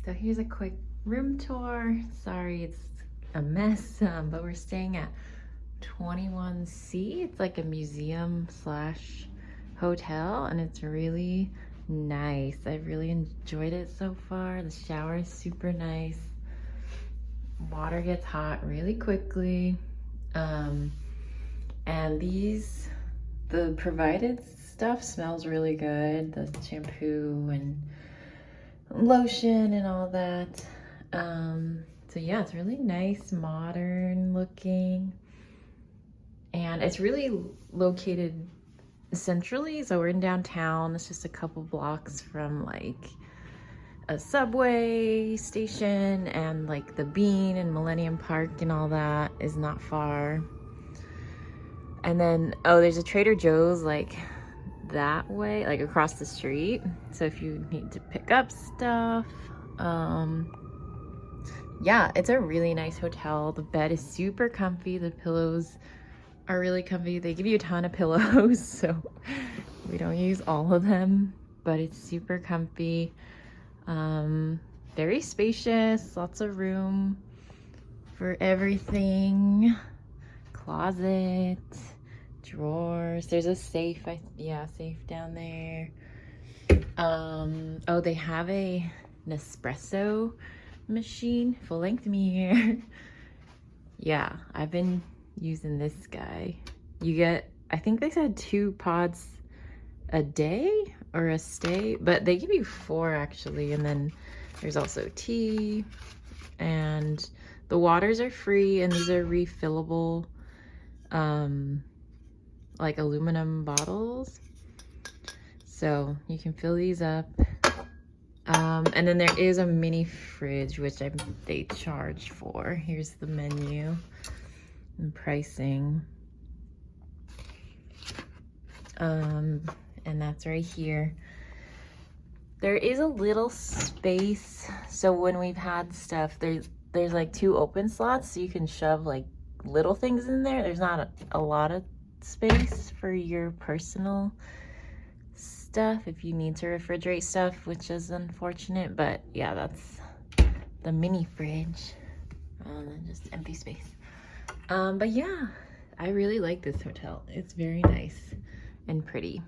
So here's a quick room tour. Sorry, it's a mess, but we're staying at 21C. It's like a museum slash hotel, and it's really nice. I've really enjoyed it so far. The shower is super nice. Water gets hot really quickly. And the provided stuff smells really good. The shampoo and lotion and all that. So yeah, it's really nice, modern looking. And it's really located centrally. So we're in downtown. It's just a couple blocks from like a subway station, and like the Bean and Millennium Park and all that is not far. And then, oh, there's a Trader Joe's like that way, like across the street. So if you need to pick up stuff, yeah, it's a really nice hotel. The bed is super comfy. The pillows are really comfy. They give you a ton of pillows, so we don't use all of them, but it's super comfy. Very spacious, lots of room for everything. Closet, drawers. There's a safe, safe down there. Oh, they have a Nespresso machine, full length mirror. Yeah, I've been using this guy. You get, I think they said 2 pods a day or a stay, but they give you 4 actually. And then there's also tea, and the waters are free, and these are refillable, like aluminum bottles. So you can fill these up. And then there is a mini fridge, which they charge for. Here's the menu and pricing. And that's right here. There is a little space. So when we've had stuff, there's like 2 open slots, so you can shove like little things in there. There's not a lot of space for your personal stuff if you need to refrigerate stuff, which is unfortunate. But yeah, that's the mini fridge. And just empty space. But yeah, I really like this hotel. It's very nice and pretty.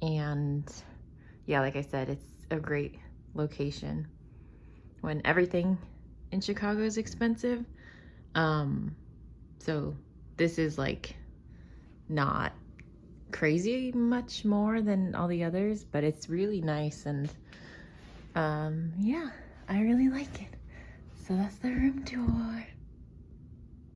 And yeah, like I said, it's a great location when everything in Chicago is expensive. So this is like not crazy much more than all the others, but it's really nice. And yeah, I really like it. So that's the room tour.